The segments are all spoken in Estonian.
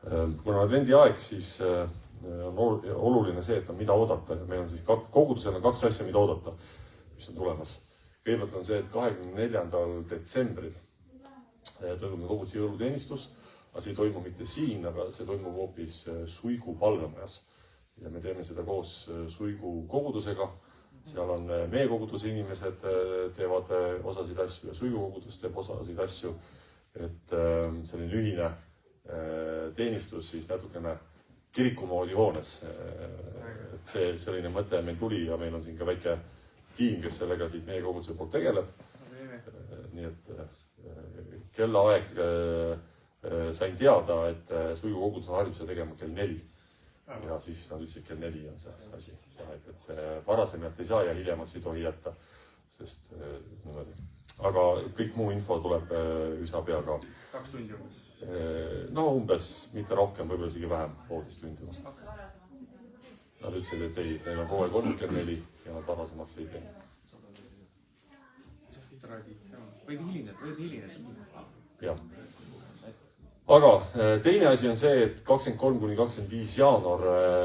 Kuna advendi aeg, siis on oluline see, et on mida oodata. Ja meil on siis kogudusel on 2 asja, mida oodata, mis on tulemas. Kõigepealt on see, et 24. detsembril toimub koguduse jõuluteenistus, aga see ei toimu mitte siin, aga see toimub hoopis Suigu palvemajas. Ja me teeme seda koos Suigu kogudusega. Seal on meie koguduse inimesed teevad osasid asju ja Suigu kogudus teeb osasid asju. Et selline ühine teenistus siis natukene kirikumoodi hoones. Et see selline mõte meil tuli ja meil on siin ka väike tiim, kes sellega siit meie koguduse poolt tegeleb. Nii et kellaaeg sain teada, et Suigu kogudus on harjutuse tegema kell 4. Ja siis nad ütlesid, kell 4 on see asi. Et varasemalt ei saa ja hiljemaks ei tohi jätta. Sest, aga kõik muu info tuleb üsna pea ka. 2 tundi umbes? No umbes, mitte rohkem, võib-olla isegi vähem, 1,5 tundi vast. Nad ütlesid, et ei, neil on kogu aeg olnud kell 4 ja nad varasemaks ei tee. Võib hilineda. Jah. Aga teine asi on see, et 23-25 jaanuar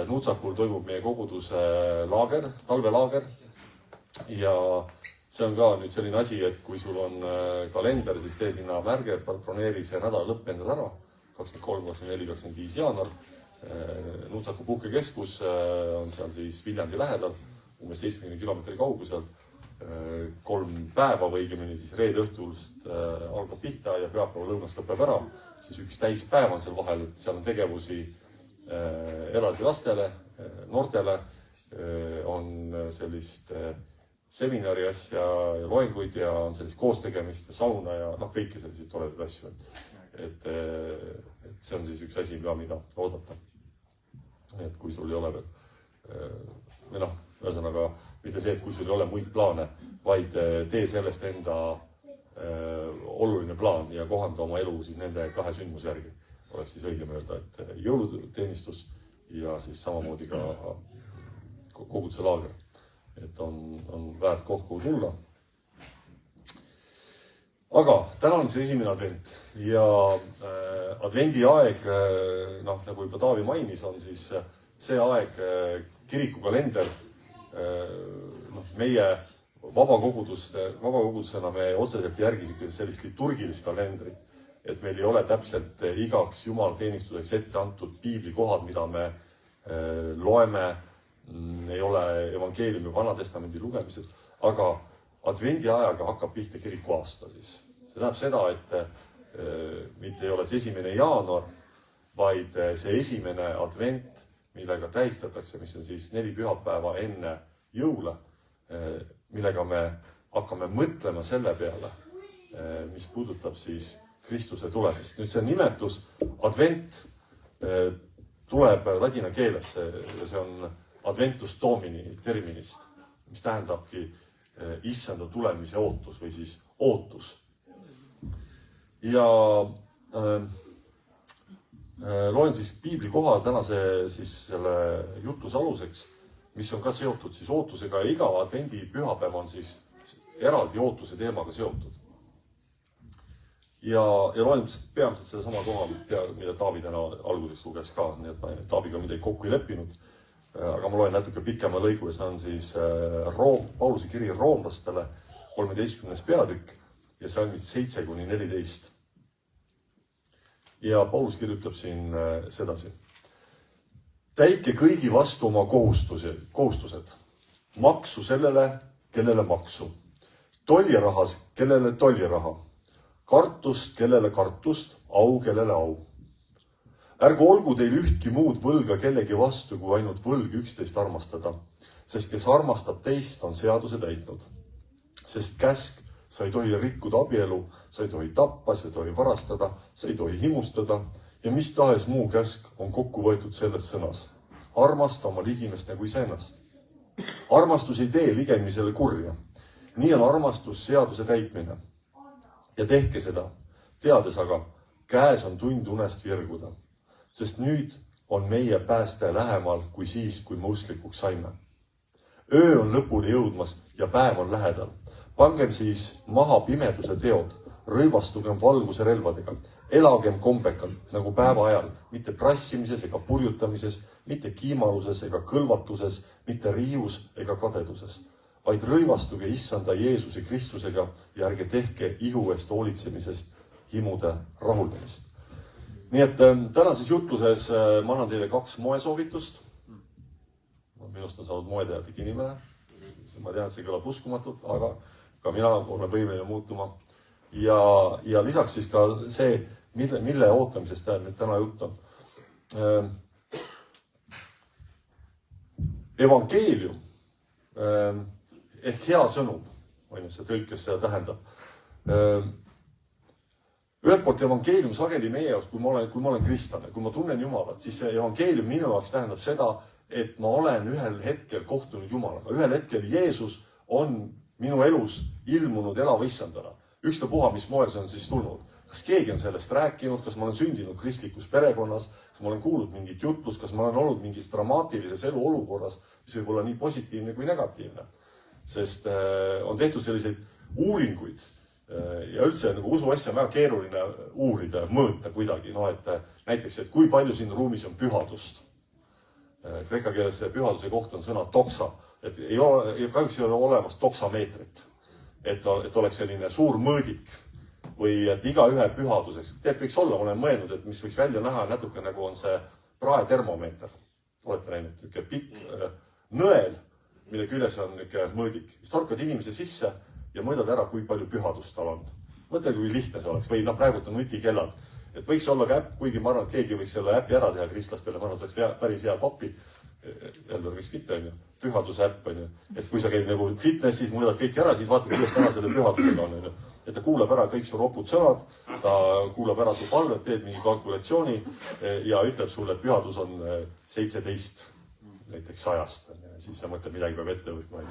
Nutsakul toimub meie koguduse laager, talvelaager. Ja see on ka nüüd selline asi, et kui sul on kalender, siis tee sinna märge, broneeri see nädal lõpp endal ära. 23-24-25 jaanuar. Nutsaku puhkekeskus on seal siis Viljandi lähedal, umbes 70 kilomeetri kaugusel. 3 päeva või õigemini siis reede õhtulst algab pihta ja pühapäeva lõunast lõpeb ära. Siis 1 täispäev on seal vahel, et seal on tegevusi eraldi lastele, noortele, on sellist seminari asja ja loenguid ja on sellist koostegemist ja sauna ja kõiki selliseid toredaid asju. Et see on siis üks asi, mida oodata. Et kui sul ei ole veel, ühesõnaga mitte see, et kui sul ei ole muid plaane, vaid tee sellest enda oluline plaan ja kohanda oma elu siis nende 2 sündmuse järgi. Oleks siis õigem öelda, et jõuluteenistus ja siis samamoodi ka koguduse laager. Et on väärt kokku tulla. Aga täna on see esimene advent ja advendi aeg, nagu juba Taavi mainis, on siis see aeg kirikukalender. Meie vabakogudusena me otseselt järgisid sellist liturgilist kalendrit, et meil ei ole täpselt igaks jumalateenistuseks ette antud piiblikohad, mida me loeme, ei ole evangeeliumi Vanatestamendi lugemised, aga advendi ajaga hakkab pihta kiriku aasta siis. See tähendab seda, et mitte ei ole see 1. jaanuar, vaid see esimene advent, millega tähistatakse, mis on siis 4 pühapäeva enne jõule, millega me hakkame mõtlema selle peale, mis puudutab siis Kristuse tulemist. Nüüd see nimetus advent tuleb ladina keeles ja see on adventus domini terminist, mis tähendabki issanda tulemise ootus või siis ootus. Ja loen siis piibli koha tänase siis selle jutluse aluseks, mis on ka seotud siis ootusega ja iga advendi pühapäev on siis eraldi ootuse teemaga seotud. Ja loen peamiselt selle sama koha, mida Taavi täna alguses luges ka, nii et Taaviga midagi kokku ei leppinud. Aga ma loen natuke pikema lõigu ja see on siis Pauluse kiri roomlastele 13. peatükk ja salmid 7-14. Ja Paulus kirjutab siin sedasi. Täike kõigi vastu oma kohustused. Maksu sellele, kellele maksu. Tollirahas, kellele tolliraha. Kartust, kellele kartust, au, kellele au. Ärgu olgu teil ühtki muud võlga kellegi vastu, kui ainult võlg üksteist armastada, sest kes armastab teist, on seaduse täitnud. Sest käsk, sa ei tohi rikkuda abielu, sa ei tohi tappa, sa ei tohi varastada, sa ei tohi himustada ja mis tahes muu käsk on kokku võetud selles sõnas. Armasta oma ligimest nagu iseennast. Armastus ei tee ligemisele kurja. Nii on armastus seaduse täitmine. Ja tehke seda, teades aga, käes on tund unest virguda. Sest nüüd on meie pääste lähemal kui siis, kui me usklikuks saime. Öö on lõpuni jõudmas ja päev on lähedal. Pangem siis maha pimeduse teod, rõivastugem valguse relvadega. Elagem kombekalt nagu päeva ajal, mitte prassimises ega purjutamises, mitte kiimaluses ega kõlvatuses, mitte riius ega kadeduses, vaid rõivastuge issanda Jeesuse Kristusega ja ärge tehke ihu eest hoolitsemisest himude rahuldamist. Nii et tänases jutluses ma annan teile 2 moesoovitust. Minust on saanud moeteadlik inimene. Ma tean, et see kõlab uskumatult, aga ka mina olen võimeline muutuma. Ja lisaks siis ka see, mille ootamisest täna jutt on. Evangeelium ehk hea sõnum, see tõlkes seda tähendab. Ühelt poolt evangeelium sageli meie jaoks, kui ma olen kristlane, kui ma tunnen Jumalat, siis see evangeelium minu jaoks tähendab seda, et ma olen ühel hetkel kohtunud Jumalaga. Ühel hetkel Jeesus on minu elus ilmunud elava issandana. Ükstapuha, mis moel see on siis tulnud. Kas keegi on sellest rääkinud, kas ma olen sündinud kristlikus perekonnas, kas ma olen kuulnud mingit jutlust, kas ma olen olnud mingis dramaatilises elu olukorras, mis võib olla nii positiivne kui negatiivne. Sest on tehtud selliseid uuringuid ja üldse nagu usuasja on väga keeruline uurida ja mõõta kuidagi. Näiteks, et kui palju siin ruumis on pühadust. Kreeka keeles pühaduse kohta on sõna doksa, et kahjuks ei ole olemas doksameetrit, et oleks selline suur mõõdik või et igaühe pühaduseks. Võiks olla, ma olen mõelnud, et mis võiks välja näha natuke nagu on see praetermomeeter. Olete näinud, niisugune pikk nõel, mille küljes on niisugune mõõdik. Siis torkad inimese sisse ja mõõdad ära, kui palju pühadust tal on. Mõtle, kui lihtne see oleks või praegult on nutikellad. Et võiks olla ka äpp, kuigi ma arvan, et keegi võiks selle äppi ära teha kristlastele, ma arvan, saaks päris hea papi. Jälle võiks mitte, pühaduse äpp, et kui sa käid nagu fitnessis, mõõdad kõik ära, siis vaatad, kuidas täna selle pühadusega on. Et ta kuulab ära kõik su ropud sõnad, ta kuulab ära su palved, teed mingi kalkulatsiooni ja ütleb sulle, et pühadus on 17, näiteks 100. Siis sa mõtled, midagi peab ette võtma.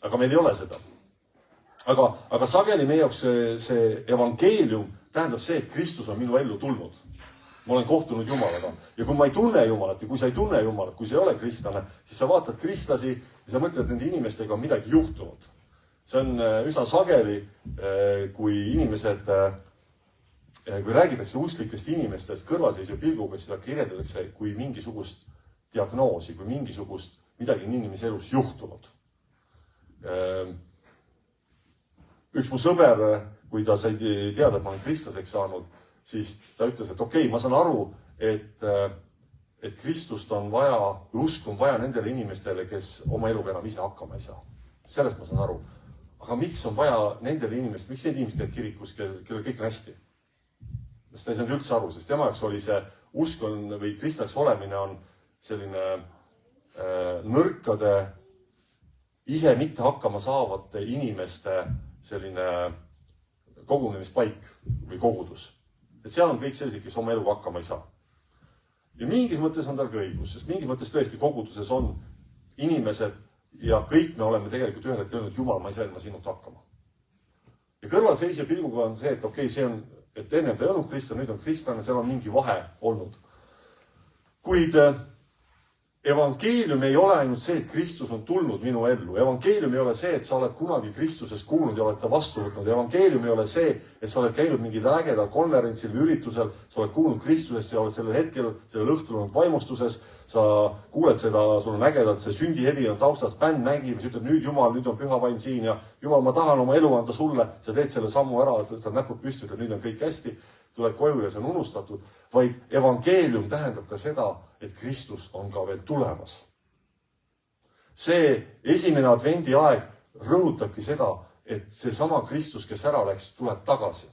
Aga meil ei ole seda. Aga sageli meie jaoks see evangeelium tähendab see, et Kristus on minu ellu tulnud. Ma olen kohtunud Jumalaga. Ja kui ma ei tunne Jumalat ja kui sa ei tunne Jumalat, kui sa ei ole kristlane, siis sa vaatad kristlasi ja sa mõtled, et nende inimestega on midagi juhtunud. See on üsna sageli, kui inimesed, kui räägitakse usklikest inimestest kõrvalseisva pilguga, seda kirjeldatakse kui mingisugust diagnoosi, kui mingisugust midagi inimese elus juhtunud. Üks mu sõber, kui ta sai teada, et ma olen kristlaseks saanud, siis ta ütles, et okei, ma saan aru, et Kristust on vaja, usk on vaja nendele inimestele, kes oma eluga enam ise hakkama ei saa. Sellest ma saan aru. Aga miks on vaja nendele inimestele, miks need inimesed käivad kirikus, kellel kõik on hästi? Sest ta ei saanud üldse aru, sest tema jaoks oli see usk või kristlaks olemine on selline nõrkade, ise mitte hakkama saavate inimeste selline kogunemispaik või kogudus. Et seal on kõik sellised, kes oma eluga hakkama ei saa. Ja mingis mõttes on tal ka õigus, sest mingis mõttes tõesti koguduses on inimesed ja kõik me oleme tegelikult ühel hetkel öelnud, et Jumal, ma ei saa ilma sinult hakkama. Ja kõrvalseisja pilguga on see, et okei, see on, et ennem ta ei olnud kristlane, nüüd on kristlane, seal on mingi vahe olnud. Kuid evangeelium ei ole ainult see, et Kristus on tulnud minu ellu. Evangeelium ei ole see, et sa oled kunagi Kristusest kuulnud ja oled ta vastu võtnud. Evangeelium ei ole see, et sa oled käinud mingil ägedal konverentsil või üritusel, sa oled kuulnud Kristusest ja oled sellel hetkel, sellel õhtul olnud vaimustuses, sa kuuled seda, sul on ägedalt, see sündiheli on taustas, bänd mängib, sa ütled, nüüd Jumal, nüüd on püha vaim siin ja Jumal, ma tahan oma elu anda sulle, sa teed selle sammu ära, tõstad näpud püsti, ütled, nüüd on kõik hästi, tuled koju ja see on unustatud, vaid evangeelium tähendab ka seda, et Kristus on ka veel tulemas. See esimene advendi aeg rõhutabki seda, et see sama Kristus, kes ära läks, tuleb tagasi.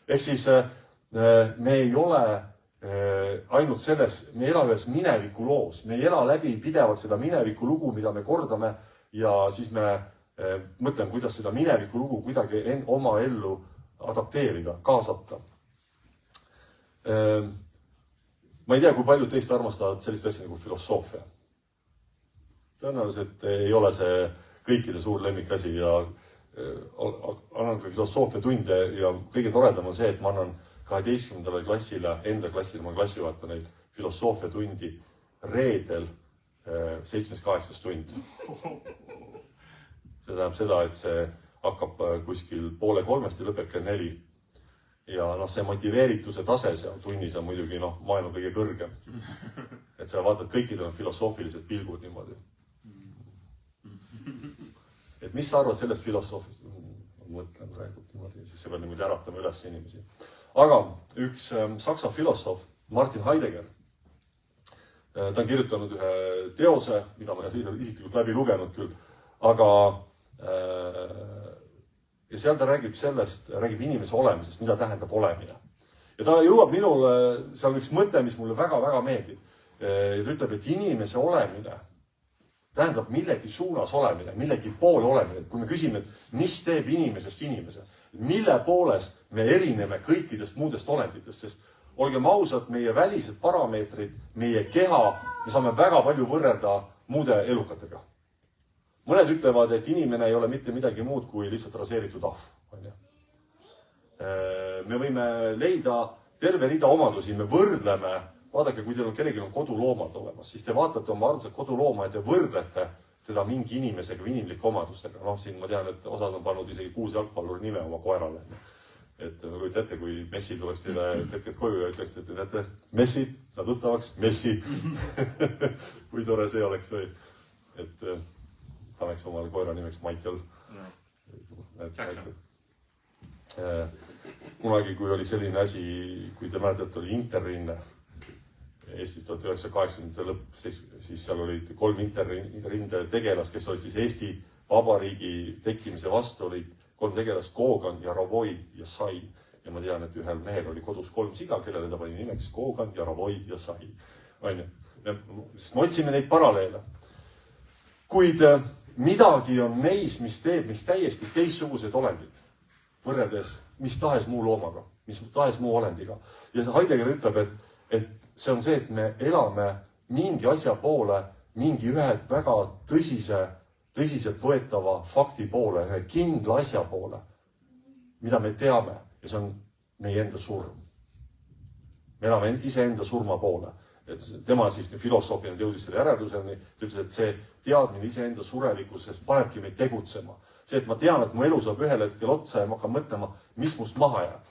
Ehk siis me ei ole ainult selles, me ei ela ühes mineviku loos, me ei ela läbi pidevalt seda mineviku lugu, mida me kordame ja siis me mõtleme, kuidas seda mineviku lugu kuidagi oma ellu adapteerida, kaasata. Ma ei tea, kui paljud teist armastavad sellist asja nagu filosoofia. Tõenäoliselt ei ole see kõikide suur lemmikasi ja annan ka filosoofia tunde ja kõige toredam on see, et ma annan 12. klassile, enda klassile, ma klassijuhatan neid filosoofia tundi reedel 7-8 tund. See tähendab seda, et see hakkab kuskil 2:30 ja lõpeb kell 4. ja see motiveerituse tase seal tunnis on muidugi maailma kõige kõrgem. Et sa vaatad, kõikidel on filosoofilised pilgud niimoodi. Et mis sa arvad sellest filosoofist? Mõtlen praegu niimoodi, siis see peab niimoodi äratama üles inimesi. Aga üks saksa filosoof, Martin Heidegger, ta on kirjutanud ühe teose, mida ma isiklikult läbi lugenud küll, aga ja seal ta räägib sellest, räägib inimese olemisest, mida tähendab olemine. Ja ta jõuab minule, seal on üks mõte, mis mulle väga-väga meeldib. Ja ta ütleb, et inimese olemine tähendab millegi suunas olemine, millegi poole olemine. Kui me küsime, et mis teeb inimesest inimese, mille poolest me erineme kõikidest muudest olenditest, sest olgem ausad, meie välised parameetrid, meie keha, me saame väga palju võrrelda muude elukatega. Mõned ütlevad, et inimene ei ole mitte midagi muud kui lihtsalt raseeritud ahv. Me võime leida terve rida omadusi, me võrdleme, vaadake, kui teil on kellelgi on koduloomad olemas, siis te vaatate oma armsat kodulooma ja te võrdlete teda mingi inimesega või inimlike omadustega. Siin ma tean, et osad on pannud isegi 6 jalgpalluri nime oma koerale. Et ma kujutan ette, kui Messi tuleks teile hetked koju ja ütleks, et näete, Messi, sa tuttavaks, Messi. Kui tore see oleks või, et paneks omale koera nimeks Michael. Kunagi, kui oli selline asi, kui te mäletate, oli Interrinne Eestis 1980 lõpp, siis seal olid 3 Interrinde tegelast, kes olid siis Eesti Vabariigi tekkimise vastu, olid 3 tegelast, Kogan, Jarovoi ja Sai. Ja ma tean, et ühel mehel oli kodus 3 siga, kellele ta pani nimeks Kogan, Jarovoi ja Sai. Me otsime neid paralleele. Kuid midagi on meis, mis teeb meist täiesti teistsugused olendid, võrreldes mis tahes muu loomaga, mis tahes muu olendiga. Ja Heidegger ütleb, et see on see, et me elame mingi asja poole, mingi ühe väga tõsiselt võetava fakti poole, ühe kindla asja poole, mida me teame, ja see on meie enda surm. Me elame iseenda surma poole. Et tema siis filosoofina jõudis selle järelduseni, ta ütles, et see teadmine iseenda surelikkusest panebki meid tegutsema. See, et ma tean, et mu elu saab ühel hetkel otsa ja ma hakkan mõtlema, mis must maha jääb.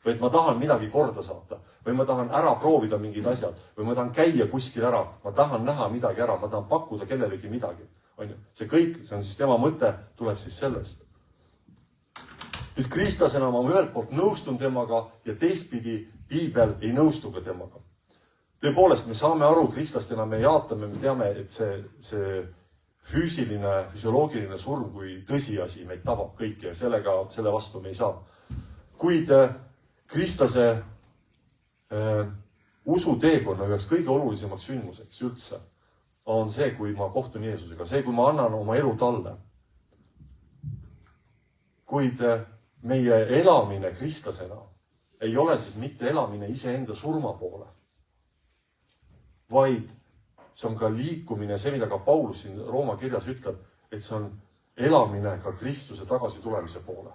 Või et ma tahan midagi korda saata, või ma tahan ära proovida mingid asjad, või ma tahan käia kuskil ära, ma tahan näha midagi ära, ma tahan pakkuda kellelegi midagi. See kõik, see on siis tema mõte, tuleb siis sellest. Nüüd kristlasena ma ühelt poolt nõustun temaga ja teistpidi Piibel ei nõustu ka temaga. Tõepoolest, me saame aru kristlastena, me jaatame, me teame, et see füüsiline, füsioloogiline surm kui tõsiasi meid tabab kõike ja selle vastu me ei saa. Kuid kristlase usuteekonna üheks kõige olulisemaks sündmuseks üldse on see, kui ma kohtun Jeesusega, see, kui ma annan oma elu talle. Kuid meie elamine kristlasena ei ole siis mitte elamine iseenda surma poole, vaid see on ka liikumine, see, mida ka Paulus siin Rooma kirjas ütleb, et see on elamine ka Kristuse tagasi tulemise poole.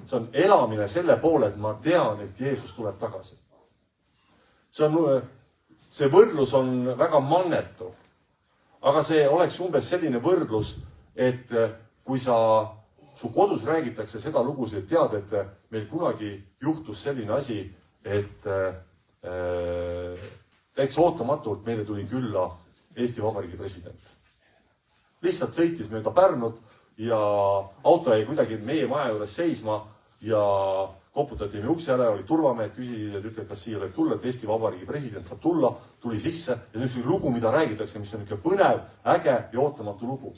See on elamine selle poole, et ma tean, et Jeesus tuleb tagasi. See võrdlus on väga mannetu, aga see oleks umbes selline võrdlus, et kui su kodus räägitakse seda lugusid, tead, et meil kunagi juhtus selline asi, et täitsa ootamatult meile tuli külla Eesti Vabariigi president. Lihtsalt sõitis mööda Pärnut ja auto jäi kuidagi meie maja juures seisma ja koputati meie ukse ära, oli turvamehed, küsisid, et ütleb, kas siia võib tulla, et Eesti Vabariigi president saab tulla, tuli sisse ja see on lugu, mida räägitakse, mis on ikka põnev, äge ja ootamatu lugu.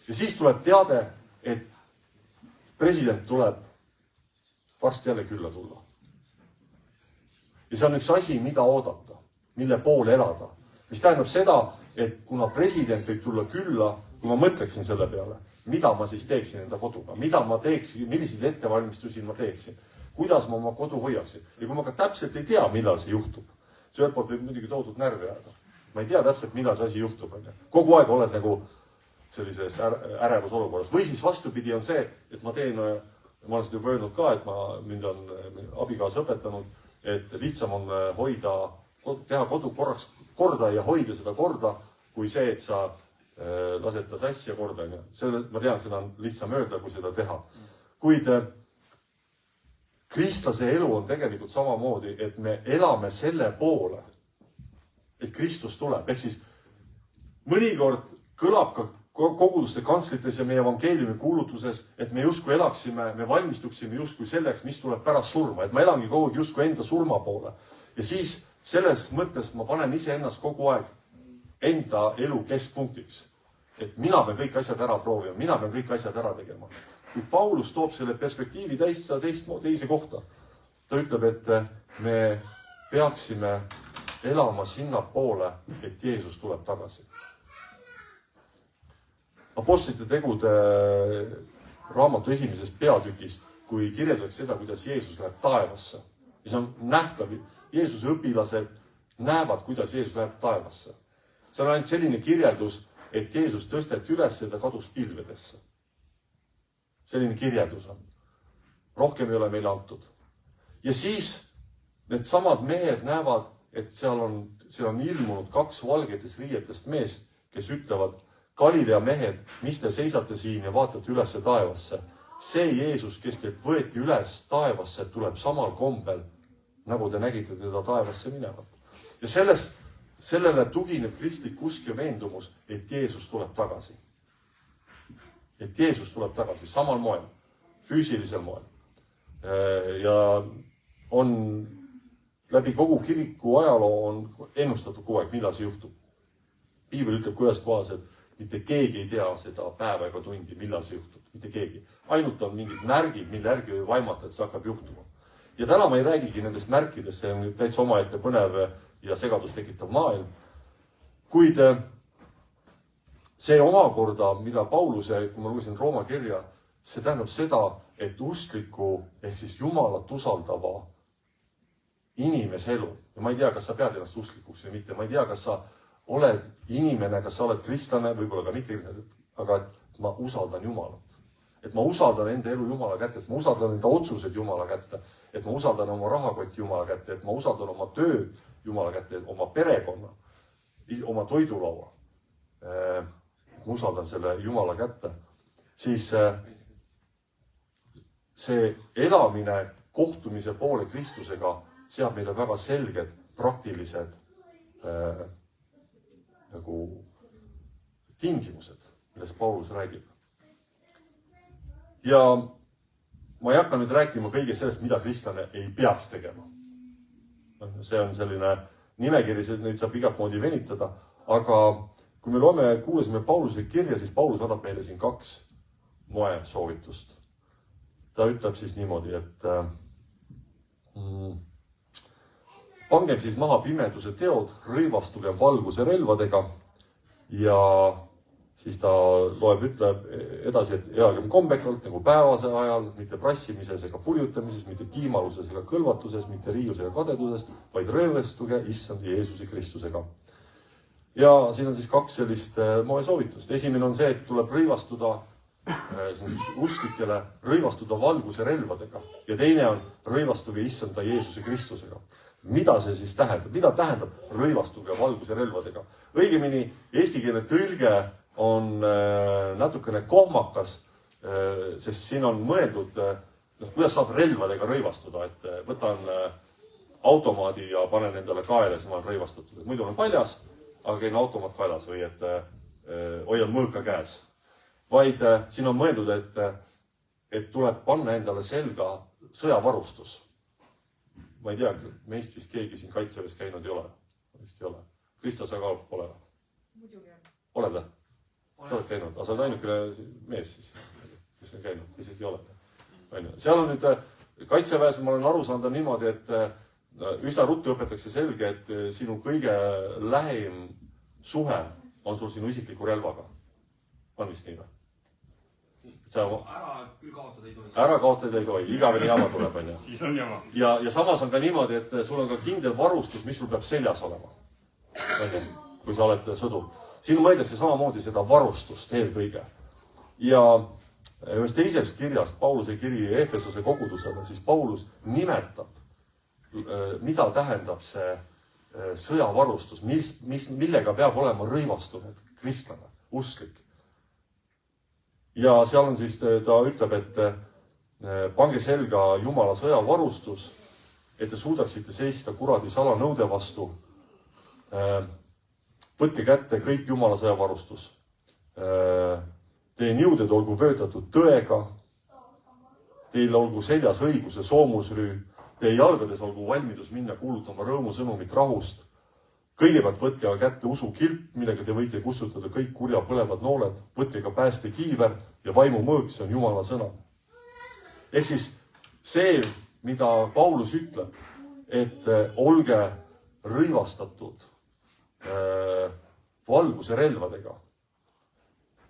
Ja siis tuleb teade, et president tuleb varsti jälle külla tulla. Ja see on üks asi, mida oodata, mille poole elada. Mis tähendab seda, et kuna president võib tulla külla, kui ma mõtleksin selle peale, mida ma siis teeksin enda koduga, mida ma teeksin, milliseid ettevalmistusi ma teeksin, kuidas ma oma kodu hoiaksin. Ja kui ma ka täpselt ei tea, millal see juhtub, see ühelt poolt võib muidugi toodud närvi ajada. Ma ei tea täpselt, millal see asi juhtub. Kogu aeg oled nagu sellises ärevus olukorras. Või siis vastupidi on see, et ma olen seda juba öelnud ka, et mind on abikaasa õpetanud, et lihtsam on teha kodu korda ja hoida seda korda, kui see, et sa lased ta sassi ja korda. Ma tean, seda on lihtsam öelda, kui seda teha. Kuid kristlase elu on tegelikult samamoodi, et me elame selle poole, et Kristus tuleb. Ehk siis mõnikord kõlab ka koguduste kantslites ja meie evangeeliumi kuulutuses, et me justkui elaksime, me valmistuksime justkui selleks, mis tuleb pärast surma. Et ma elangi kogu aeg justkui enda surma poole. Ja siis selles mõttes ma panen iseennast kogu aeg enda elu keskpunktiks. Et mina pean kõik asjad ära proovima, mina pean kõik asjad ära tegema. Kui Paulus toob selle perspektiivi teise kohta, ta ütleb, et me peaksime elama sinna poole, et Jeesus tuleb tagasi. Apostlite tegude raamatu esimeses peatükis, kui kirjeldatakse seda, kuidas Jeesus läheb taevasse. Ja see on nähtav. Jeesuse õpilased näevad, kuidas Jeesus läheb taevasse. See on ainult selline kirjeldus, et Jeesus tõsteti üles ja ta kadus pilvedesse. Selline kirjeldus on. Rohkem ei ole meile antud. Ja siis need samad mehed näevad, et seal on ilmunud 2 valgetes riietest meest, kes ütlevad, Galilea mehed, mis te seisate siin ja vaatate üles taevasse? See Jeesus, kes teid võeti üles taevasse, tuleb samal kombel, nagu te nägite teda taevasse minevat. Ja sellele tugineb kristlik usk ja veendumus, et Jeesus tuleb tagasi. Et Jeesus tuleb tagasi samal moel, füüsilisel moel. Ja on läbi kogu kiriku ajaloo on ennustatud kogu aeg, millal see juhtub. Piibel ütleb kuidas kohas, et mitte keegi ei tea seda päeva ega tundi, millal see juhtub. Mitte keegi. Ainult on mingid märgid, mille järgi võib vaimata, et see hakkab juhtuma. Ja täna ma ei räägigi nendest märkidest, see on täitsa omaette põnev ja segadust tekitav maailm. Kuid see omakorda, mida Pauluse, kui ma lugesin Rooma kirja, see tähendab seda, et uskliku ehk siis Jumalat usaldava inimese elu. Ja ma ei tea, kas sa pead ennast usklikuks või mitte. Ma ei tea, kas sa oled inimene, kas sa oled kristlane, võib-olla ka mitte kristlane, aga et ma usaldan Jumalat. Et ma usaldan enda elu Jumala kätte, et ma usaldan enda otsused Jumala kätte, et ma usaldan oma rahakott Jumala kätte, et ma usaldan oma tööd Jumala kätte, oma perekonna, oma toidulaua. Ma usaldan selle Jumala kätte. Siis see elamine kohtumise poole Kristusega seab meile väga selged praktilised nagu tingimused, millest Paulus räägib. Ja ma ei hakka nüüd rääkima kõige sellest, mida kristlane ei peaks tegema. See on selline nimekiri, neid saab igat moodi venitada, aga kui me kuulasime Pauluse kirja, siis Paulus annab meile siin 2 moe soovitust. Ta ütleb siis niimoodi, et pangem siis maha pimeduse teod, rõivastugem valguse relvadega ja siis ta ütleb edasi, et elagem kombekalt nagu päevase ajal, mitte prassimises ega purjutamises, mitte kiimaluses ega kõlvatuses, mitte riius ega kadeduses, vaid rõõvestuge issand Jeesuse Kristusega. Ja siin on siis 2 sellist moe soovitust. Esimene on see, et tuleb rõivastuda usklikele, rõivastuda valguse relvadega. Ja teine on rõivastuge issanda Jeesuse Kristusega. Mida see siis tähendab? Mida tähendab rõivastuge valguse relvadega? Õigemini eestikeelne tõlge on natukene kohmakas, sest siin on mõeldud, kuidas saab relvadega rõivastuda, et võtan automaadi ja panen endale kaele, siis ma olen rõivastatud. Muidu olen paljas, aga käin automaat kaelas või et hoian mõõka käes. Vaid siin on mõeldud, et tuleb panna endale selga sõjavarustus. Ma ei tea, meist vist keegi siin kaitseväes käinud ei ole. Vist ei ole. Kristo, sa ka pole? Muidugi on. Oled või? Sa oled käinud, aga sa oled ainukene mees siis, kes on käinud, isegi ei ole. Seal on nüüd kaitseväes, ma olen aru saanud niimoodi, et üsna ruttu õpetakse selge, et sinu kõige lähim suhe on sul sinu isikliku relvaga. On vist nii või? Ära küll kaotada ei tohi. Ära kaotada ei tohi, igavene jama tuleb. Siis on jama. Ja samas on ka niimoodi, et sul on ka kindel varustus, mis sul peab seljas olema. Kui sa oled sõdur. Siin mõeldakse samamoodi seda varustust eelkõige. Ja ühes teises kirjast, Pauluse kiri Efesose kogudusele, siis Paulus nimetab, mida tähendab see sõjavarustus, millega peab olema rõivastunud kristlane, usklik. Ja seal on siis, ta ütleb, Pange selga Jumala sõjavarustus, et te suudaksite seista kuradi salanõude vastu. Võtke kätte kõik Jumala sõjavarustus. Teie niuded olgu vöötatud tõega. Teil olgu seljas õiguse soomusrüü. Teie jalgades olgu valmidus minna kuulutama rõõmusõnumit rahust. Kõigepealt võtke kätte usukilp, millega te võite kustutada kõik kurja põlevad nooled. Võtke ka päästekiiver ja vaimu mõõk, see on Jumala sõna. Ehk siis see, mida Paulus ütleb, et olge rõivastatud valguse relvadega,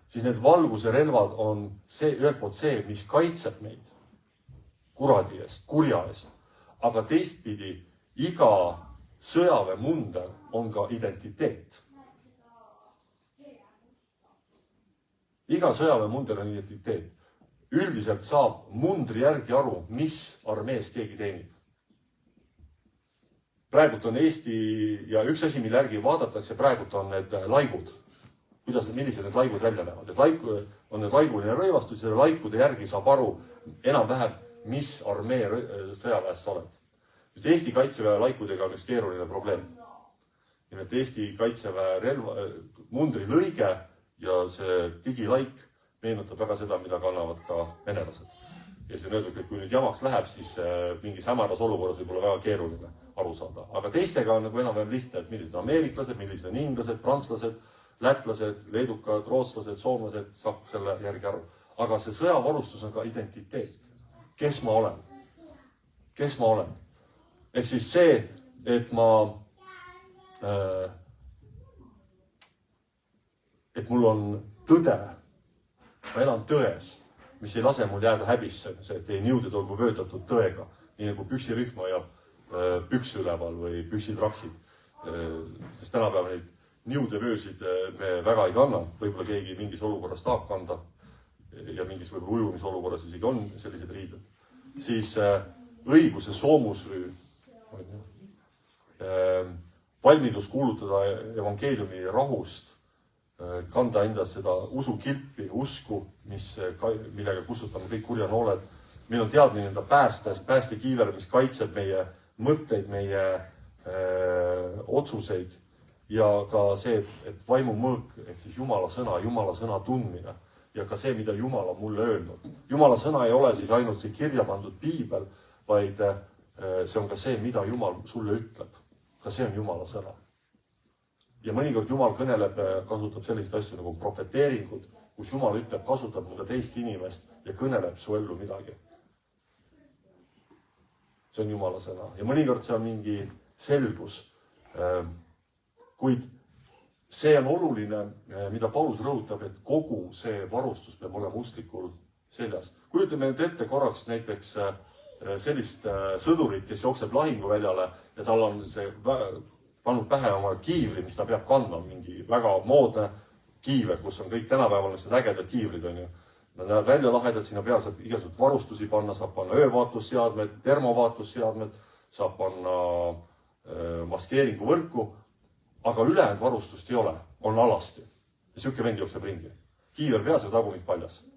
siis need valguse relvad on ühelt poolt see, mis kaitseb meid kuradi eest, kurja eest, aga teistpidi iga sõjaväemunder on ka identiteet. Iga sõjaväemunder on identiteet. Üldiselt saab mundri järgi aru, mis armees keegi teenib. Praegult on Eesti ja üks asi, mille järgi vaadatakse, praegult on need laigud. Millised need laigud välja näevad? On need laiguline rõivastus ja laikude järgi saab aru enam-vähem, mis armee sõjaväes sa oled. Nüüd Eesti kaitseväe laikudega on üks keeruline probleem. Nimelt Eesti kaitseväe mundri lõige ja see digilaik meenutab väga seda, mida kannavad ka venelased. Ja see on öeldud, et kui nüüd jamaks läheb, siis mingis hämaras olukorras võib olla väga keeruline aru saada. Aga teistega on nagu enam-vähem lihtne, et millised on ameeriklased, millised on inglased, prantslased, lätlased, leedukad, rootslased, soomlased, saab selle järgi aru. Aga see sõjavarustus on ka identiteet. Kes ma olen? Kes ma olen? Ehk siis see, et mul on tõde, ma elan tões, mis ei lase mul jääda häbisse, see, et teie niuded olgu vöötatud tõega, nii nagu püksirühm hoiab püks üleval või püksitraksid. Sest tänapäeva neid niudevöösid me väga ei kanna, võib-olla keegi mingis olukorras tahab kanda ja mingis võib-olla ujumisolukorras isegi on sellised riided. Siis õiguse soomusrüü, valmidus kuulutada evangeeliumi rahust, kanda endas seda usukilpi, usku, millega kustutame kõik kurja nooled. Meil on teadmine enda päästekiiver, mis kaitseb meie mõtteid, meie otsuseid ja ka see, et vaimu mõõk, ehk siis Jumala sõna tundmine ja ka see, mida Jumal on mulle öelnud. Jumala sõna ei ole siis ainult see kirja pandud piibel, vaid see on ka see, mida Jumal sulle ütleb. Ka see on Jumala sõna. Ja mõnikord Jumal kõneleb, kasutab selliseid asju nagu profeteeringud, kus Jumal ütleb, kasutab mõnda teist inimest ja kõneleb su ellu midagi. See on Jumala sõna. Ja mõnikord see on mingi selgus. Kuid see on oluline, mida Paulus rõhutab, et kogu see varustus peab olema usklikul seljas. Kujutame nüüd ette korraks näiteks sellist sõdurit, kes jookseb lahinguväljale ja tal on see pannud pähe oma kiivri, mis ta peab kandma, mingi väga moodne kiiver, kus on kõik tänapäeval ägedad kiivrid, on ju. Nad näevad välja lahedad, sinna peal saab igasugust varustusi panna, saab panna öövaatlusseadmed, termovaatlusseadmed, saab panna maskeeringuvõrku, aga ülejäänud varustust ei ole, on alasti. Ja siuke vend jookseb ringi. Kiiver peas ja tagumik paljas.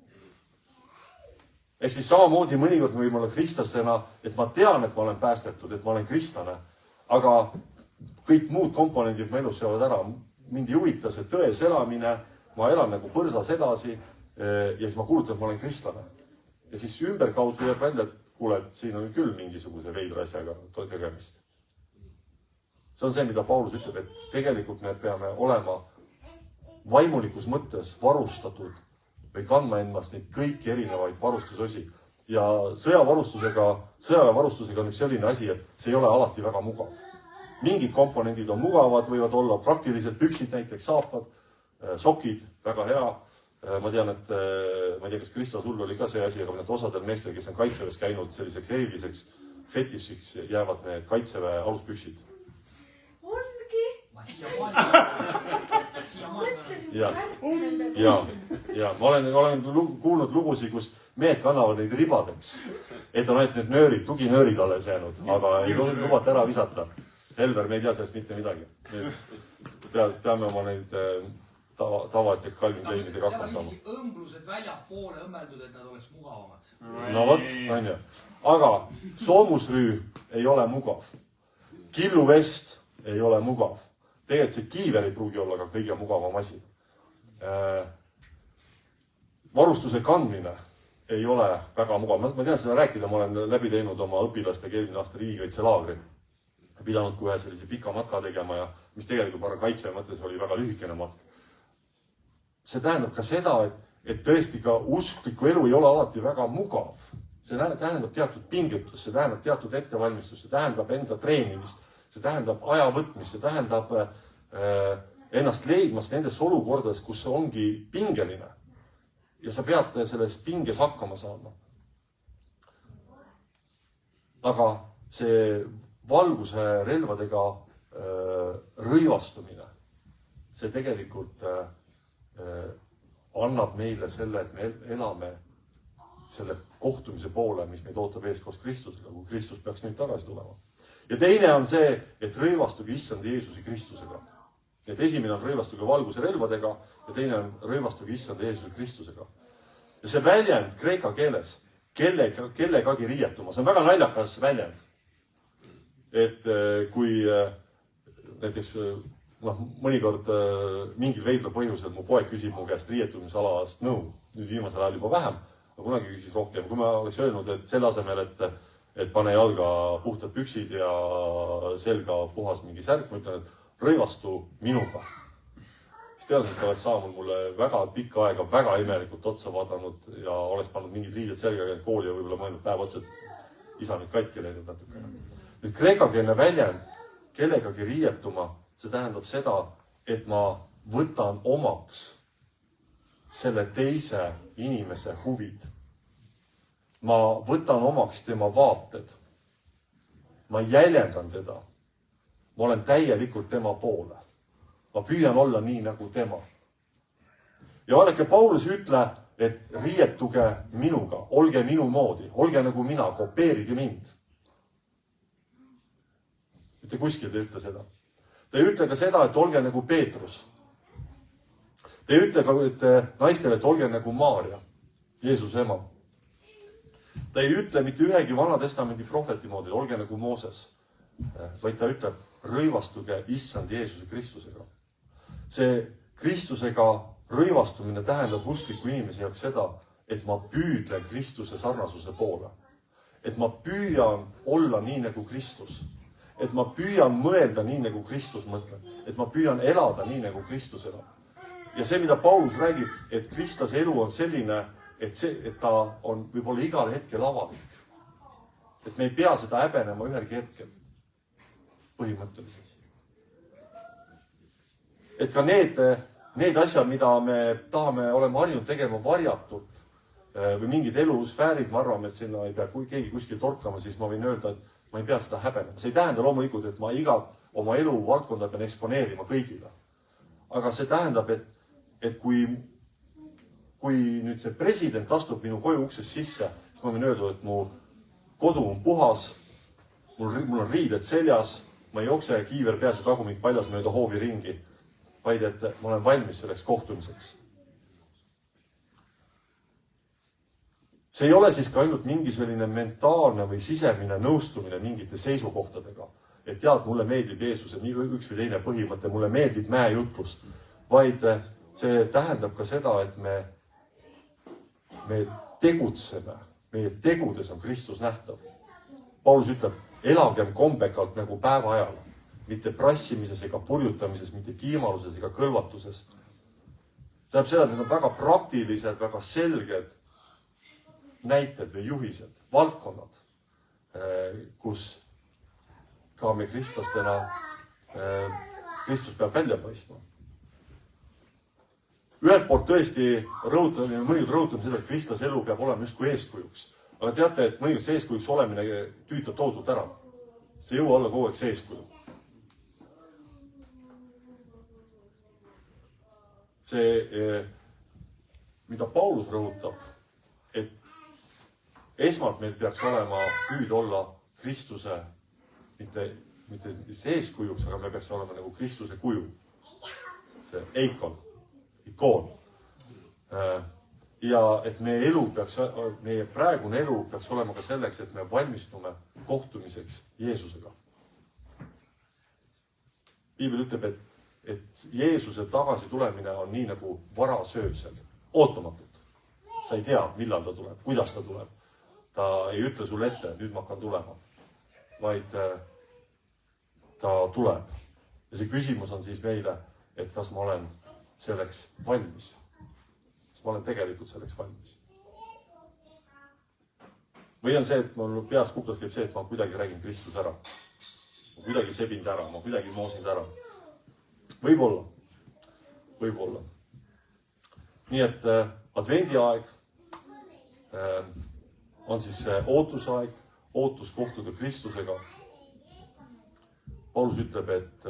Ehk siis samamoodi mõnikord võime olla kristlastena, et ma tean, et ma olen päästetud, et ma olen kristlane, aga kõik muud komponendid mu elus seavad ära. Mind ei huvita see tões elamine, ma elan nagu põrsas edasi ja siis ma kuulutan, et ma olen kristlane. Ja siis ümberkaudsu jääb välja, et kuule, et siin on küll mingisuguse veidra asjaga tegemist. See on see, mida Paulus ütleb, et tegelikult me peame olema vaimulikus mõttes varustatud või kandma endast neid kõiki erinevaid varustusosi. Ja sõjavarustusega on üks selline asi, et see ei ole alati väga mugav. Mingid komponendid on mugavad, võivad olla praktilised püksid, näiteks saapad, sokid, väga hea. Ma tean, et ma ei tea, kas Kristo sul oli ka see asi, aga osadel meestel, kes on kaitseväes käinud selliseks eriliseks fetišiks, jäävad need kaitseväe aluspüksid. Ongi. Ja ma olen kuulnud lugusid, kus mehed kannavad neid ribadeks. Et on ainult need nöörid, tuginöörid alles jäänud, aga ei lubata ära visata. Helver, me ei tea sellest mitte midagi. Peame oma neid tavaliste Calvin Kleinidega hakkama seal on saama. isegi õmblused väljapoole õmmeldud, et nad oleks mugavamad. No vot, on ju. Aga soomusrüü ei ole mugav. Killuvest ei ole mugav. Tegelikult see kiiver ei pruugi olla ka kõige mugavam asi. Varustuse kandmine ei ole väga mugav. Ma tean seda rääkida, ma olen läbi teinud oma õpilastega eelmine aasta riigikaitselaagri. Pidanud kui ühe sellise pika matka tegema ja mis tegelikult kaitse mõttes oli väga lühikene matk. See tähendab ka seda, et tõesti ka uskliku elu ei ole alati väga mugav. See tähendab teatud pingutus, see tähendab teatud ettevalmistust, see tähendab enda treenimist, see tähendab aja võtmist, see tähendab ennast leidmast nendes olukordades, kus see ongi pingeline. Ja sa pead selles pinges hakkama saama. Aga see valguse relvadega rõivastumine, see tegelikult annab meile selle, et me elame selle kohtumise poole, mis meid ootab ees koos Kristusega, kui Kristus peaks nüüd tagasi tulema. Ja teine on see, et rõivastuge issand Jeesuse Kristusega. Et esimene on rõivastuge valguse relvadega ja teine on rõivastuge issand Jeesuse Kristusega. Ja see väljend kreeka keeles, kellegagi riietuma, see on väga naljakas väljend. Et kui näiteks mõnikord mingil veidla põhjusel mu poeg küsib mu käest riietumisalast nõu, nüüd viimasel ajal juba vähem, aga kunagi küsis rohkem. Kui ma oleks öelnud, et selle asemel, et pane jalga puhtad püksid ja selga puhas mingi särk, ma ütlen, et rõivastu minuga. Siis teadliselt oleks saanud mulle väga pikka aega väga imelikult otsa vaadanud ja oleks pannud mingid riided selga käinud kooli ja võib-olla mõelnud päev otsa, et isa nüüd katki läinud natukene. Nüüd kreekakeelne väljend, kellegagi riietuma, see tähendab seda, et ma võtan omaks selle teise inimese huvid. Ma võtan omaks tema vaated. Ma jäljendan teda. Ma olen täielikult tema poole. Ma püüan olla nii nagu tema. Ja vaadake, Paulus ütle, et riietuge minuga, olge minu moodi, olge nagu mina, kopeerige mind. Mitte kuskil te ütle seda. Ta ei ütle ka seda, et olge nagu Peetrus. Ta ei ütle ka naistele, et olge nagu Maaria, Jeesuse ema. Ta ei ütle mitte ühegi Vana Testamendi prohveti moodi, olge nagu Mooses. Vaid ta ütleb, rõivastuge issand Jeesuse Kristusega. See Kristusega rõivastumine tähendab uskliku inimese jaoks seda, et ma püüdlen Kristuse sarnasuse poole. Et ma püüan olla nii nagu Kristus. Et ma püüan mõelda nii nagu Kristus mõtleb. Et ma püüan elada nii nagu Kristus elab. Ja see, mida Paulus räägib, et kristlase elu on selline, et ta on võib-olla igal hetkel avalik. Et me ei pea seda häbenema ühelgi hetkel. Põhimõtteliselt. Et ka need asjad, mida me tahame, oleme harjunud tegema varjatult või mingid elusfäärid, ma arvan, et sinna ei pea keegi kuskil torkama, siis ma võin öelda, et ma ei pea seda häbenema. See ei tähenda loomulikult, et ma igat oma elu valdkonda pean eksponeerima kõigile. Aga see tähendab, et kui nüüd see president astub minu koju uksest sisse, siis ma võin öelda, et mu kodu on puhas, mul on riided seljas, ma ei jookse kiiver peas ja tagumik paljas mööda hoovi ringi, vaid et ma olen valmis selleks kohtumiseks. See ei ole siis ka ainult mingi selline mentaalne või sisemine nõustumine mingite seisukohtadega. Et tead, mulle meeldib Jeesuse üks või teine põhimõte, mulle meeldib mäejutlus. Vaid see tähendab ka seda, et me tegutseme, meie tegudes on Kristus nähtav. Paulus ütleb, elagem kombekalt nagu päeva ajal, mitte prassimises ega purjutamises, mitte kiimaluses ega kõlvatuses. See tähendab seda, et need on väga praktilised, väga selged näited või juhised, valdkonnad, kus ka me kristlastena, Kristus peab välja paistma. Ühelt poolt tõesti mõningad rõhutame seda, et kristlase elu peab olema justkui eeskujuks. Aga teate, et mõningad see eeskujuks olemine tüütab toodult ära. See ei jõua olla kogu aeg see eeskuju. See, mida Paulus rõhutab, et esmalt meil peaks olema püüd olla Kristuse, mitte eeskujuks, aga me peaks olema nagu Kristuse kuju. See eikon. ikoon. Ja et meie praegune elu peaks olema ka selleks, et me valmistume kohtumiseks Jeesusega. Piibel ütleb, et Jeesuse tagasi tulemine on nii nagu varasöösel, ootamatult. Sa ei tea, millal ta tuleb, kuidas ta tuleb. Ta ei ütle sulle ette, nüüd ma hakkan tulema, vaid ta tuleb. Ja see küsimus on siis meile, et kas ma olen selleks valmis. Kas ma olen tegelikult selleks valmis. Või on see, et mul peas kuklas käib see, et ma kuidagi räägin Kristus ära. Ma kuidagi sebind ära, ma kuidagi moosind ära. Võib-olla. Võib-olla. Nii et advendi aeg on siis ootusaeg, ootus kohtuda Kristusega. Paulus ütleb, et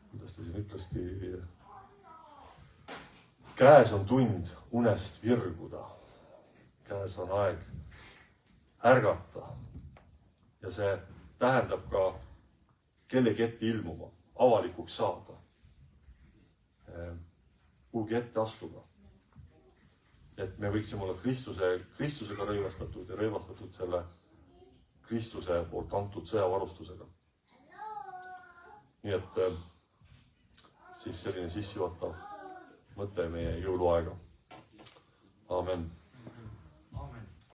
kuidas ta siin ütleski, käes on tund unest virguda. Käes on aeg ärgata. Ja see tähendab ka kellegi ette ilmuma, avalikuks saada. Kuhugi ette astuda. Et me võiksime olla Kristusega rõivastatud ja rõivastatud selle Kristuse poolt antud sõjavarustusega. Nii et siis selline sissejuhatav mõte meie jõuluaega. Amen.